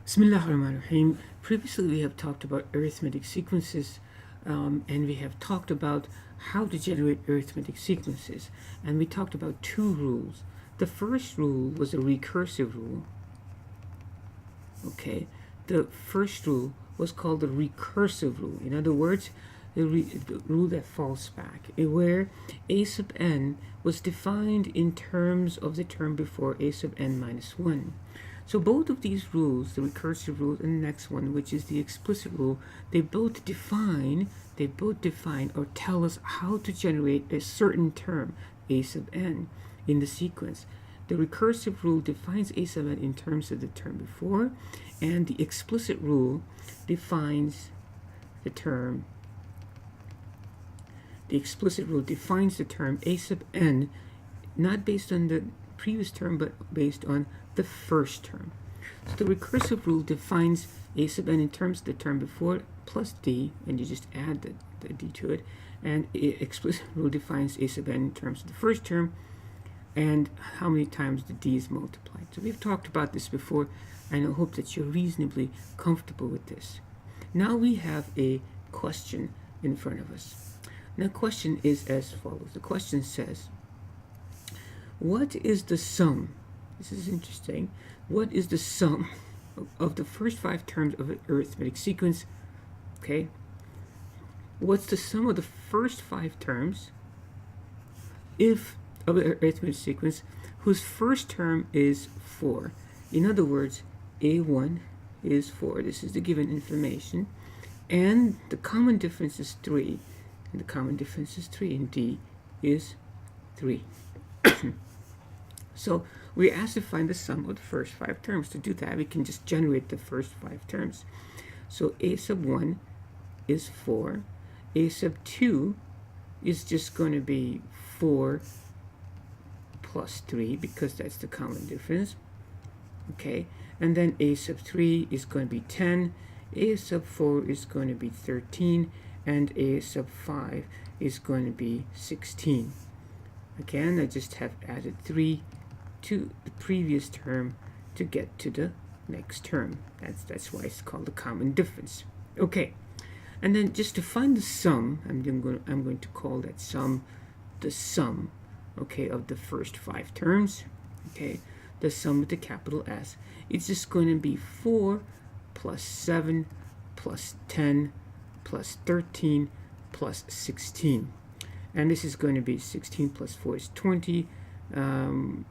Bismillahirrahmanirrahim. Previously, we have talked about arithmetic sequences, and we have talked about how to generate arithmetic sequences. And we talked about two rules. The first rule was a recursive rule. Okay, the first rule was called the recursive rule. In other words, the rule that falls back, where a sub n was defined in terms of the term before a sub n minus 1. So both of these rules, the recursive rule and the next one, which is the explicit rule, they both define or tell us how to generate a certain term, a sub n, in the sequence. The recursive rule defines a sub n in terms of the term before, and the explicit rule defines the term. The explicit rule defines the term a sub n, not based on the previous term, but based on the first term. So the recursive rule defines a sub n in terms of the term before plus d, and you just add the d to it. And explicit rule defines a sub n in terms of the first term and how many times the d is multiplied. So we've talked about this before, and I hope that you're reasonably comfortable with this. Now we have a question in front of us. Now the question is as follows. The question says, what is the sum? This is interesting. What is the sum of the first 5 terms of an arithmetic sequence? Okay. What's the sum of the first 5 terms of an arithmetic sequence whose first term is 4? In other words, a1 is 4. This is the given information. And the common difference is 3. And the common difference is 3. And d is 3. So we're asked to find the sum of the first 5 terms. To do that, we can just generate the first 5 terms. So a sub 1 is 4. A sub 2 is just going to be 4 plus 3, because that's the common difference. Okay, and then a sub 3 is going to be 10. A sub 4 is going to be 13. And a sub 5 is going to be 16. Again, I just have added 3 to the previous term to get to the next term. That's why it's called the common difference. Okay, and then just to find the sum, I'm going to call that sum the sum, okay, of the first 5 terms. Okay, the sum with the capital S. It's just going to be 4 plus 7 plus 10 plus 13 plus 16. And this is going to be 16 plus 4 is 20.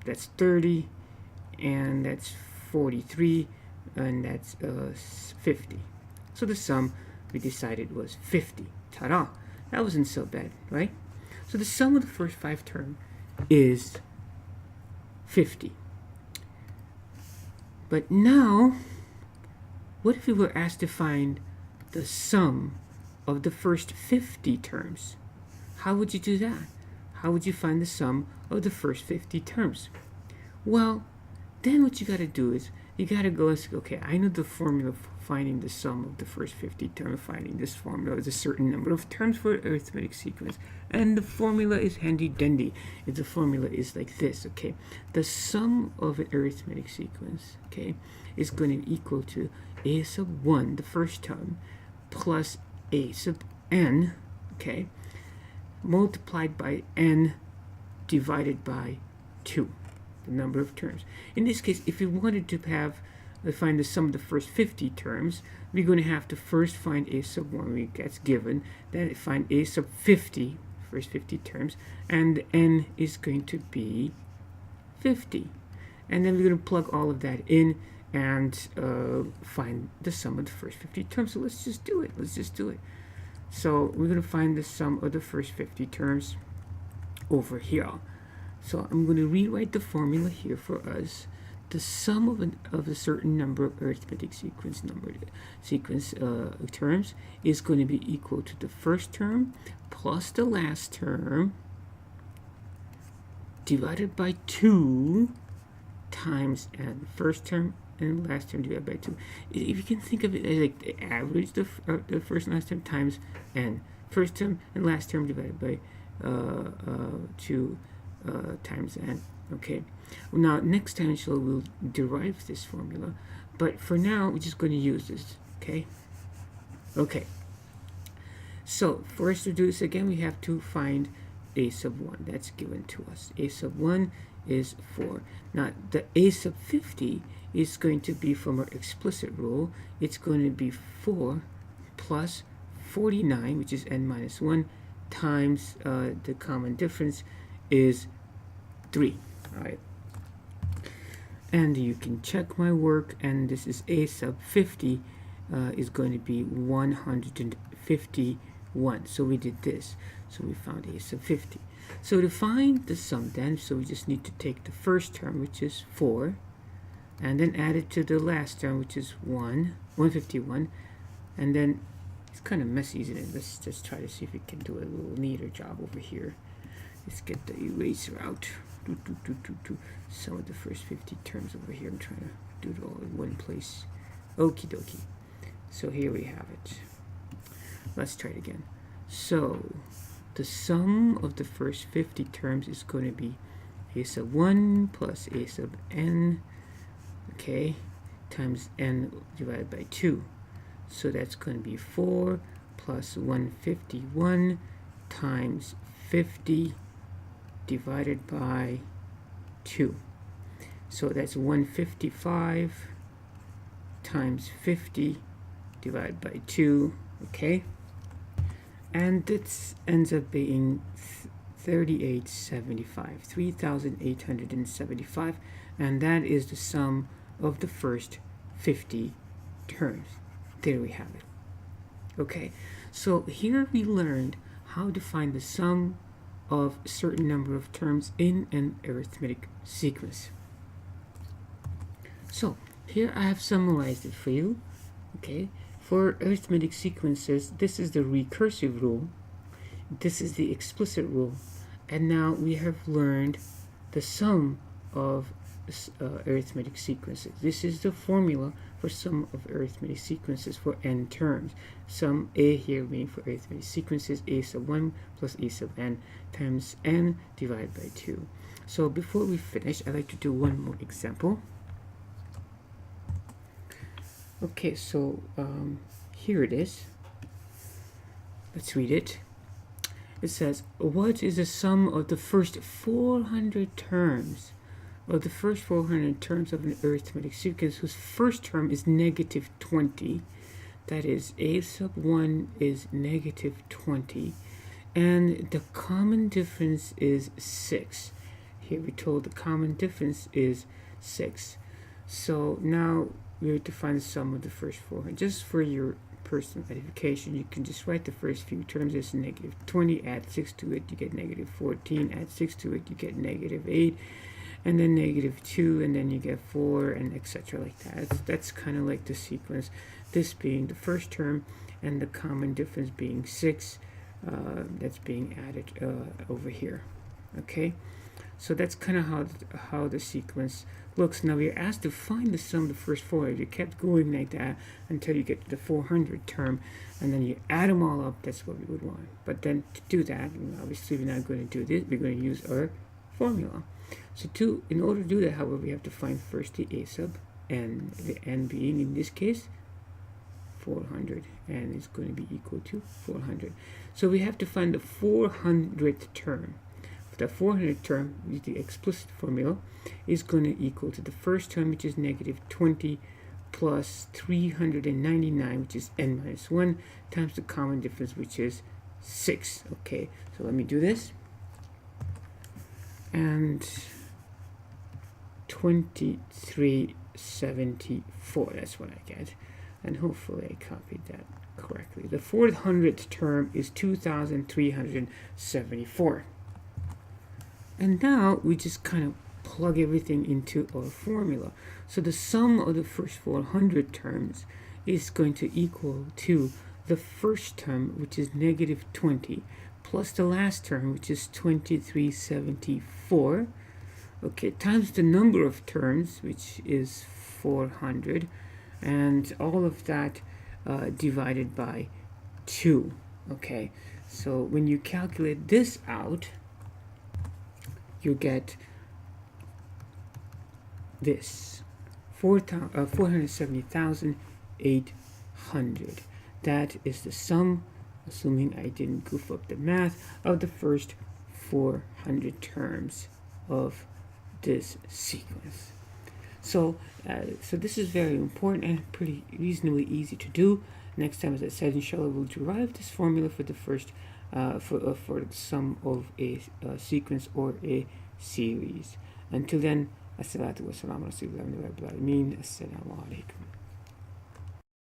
That's 30. And that's 43. And that's 50. So the sum we decided was 50. Ta-da! That wasn't so bad, right? So the sum of the first 5 terms is 50. But now, what if we were asked to find the sum of the first 50 terms? How would you do that? How would you find the sum of the first 50 terms? Well, then what you got to do is you got to go and say, okay, I know the formula for finding the sum of the first 50 terms. Finding this formula is a certain number of terms for an arithmetic sequence, and the formula is handy dandy. The formula is like this. Okay, the sum of an arithmetic sequence, okay, is going to equal to a sub 1, the first term, plus a sub n, okay, multiplied by n divided by 2, the number of terms. In this case, if we wanted to find the sum of the first 50 terms, we're going to have to first find a sub 1, that's given, then find a sub 50, first 50 terms, and n is going to be 50. And then we're going to plug all of that in and find the sum of the first 50 terms. So let's just do it. So we're going to find the sum of the first 50 terms over here. So I'm going to rewrite the formula here for us. The sum of a certain number of arithmetic sequence terms is going to be equal to the first term plus the last term divided by 2 times n. First term and last term divided by 2. If you can think of it as like the average, the first and last term times n. First term and last term divided by 2 times n. Okay, now next time we'll derive this formula, but for now we're just going to use this. Okay, so for us to do this again, we have to find a sub 1. That's given to us. A sub 1 is 4. Now the a sub 50 is going to be from our explicit rule. It's going to be 4 plus 49, which is n minus 1, times the common difference is 3. All right. And you can check my work, and this is a sub 50 is going to be 151. So we did this. So we found a sub 50. So to find the sum then, so we just need to take the first term, which is 4, and then add it to the last term, which is 151. And then it's kind of messy, isn't it? Let's just try to see if we can do a little neater job over here. Let's get the eraser out. Some of the first 50 terms over here. I'm trying to do it all in one place. Okie dokie. So here we have it. Let's try it again. So the sum of the first 50 terms is going to be a sub 1 plus a sub n, okay, times n divided by 2. So that's going to be 4 plus 151 times 50 divided by 2. So that's 155 times 50 divided by 2, okay? And this ends up being 3,875, and that is the sum of the first 50 terms. There we have it. Okay, so here we learned how to find the sum of a certain number of terms in an arithmetic sequence. So here I have summarized it for you. Okay, for arithmetic sequences, this is the recursive rule, this is the explicit rule, and now we have learned the sum of arithmetic sequences. This is the formula for sum of arithmetic sequences for n terms. Sum a here being for arithmetic sequences, a sub 1 plus a sub n times n divided by 2. So before we finish, I'd like to do one more example. Okay, so here it is. Let's read it. It says, what is the sum of the first 400 terms of the first 400 terms of an arithmetic sequence whose first term is negative 20? That is, a sub 1 is negative 20, and the common difference is 6. Here we're told the common difference is 6. So now we have to find the sum of the first 400. Just for your personal edification, you can just write the first few terms as negative 20, add 6 to it, you get negative 14, add 6 to it, you get negative 8, and then negative 2, and then you get 4, and etc. like that. That's kind of like the sequence, this being the first term, and the common difference being 6, that's being added over here. Okay, so that's kind of how the sequence looks. Now we're asked to find the sum of the first 400. You kept going like that until you get to the 400 term, and then you add them all up. That's what we would want. But then to do that, obviously we're not going to do this. We're going to use our formula. So in order to do that, however, we have to find first the a sub n, the n being in this case 400, and it's going to be equal to 400. So we have to find the 400th term. The 400th term, with the explicit formula, is going to equal to the first term, which is negative 20, plus 399, which is n minus 1, times the common difference, which is 6. Okay, so let me do this. And 2374, that's what I get. And hopefully I copied that correctly. The 400th term is 2374. And now we just kind of plug everything into our formula. So the sum of the first 400 terms is going to equal to the first term, which is negative 20, plus the last term, which is 2374, okay, times the number of terms, which is 400, and all of that divided by 2. Okay, so when you calculate this out, you get this 470,800. That is the sum, assuming I didn't goof up the math, of the first 400 terms of this sequence. So this is very important and pretty reasonably easy to do. Next time, as I said, inshallah, we'll derive this formula for the first for the sum of a sequence or a series. Until then, assalatu wassalamu ala rasulillah. Assalamu alaikum.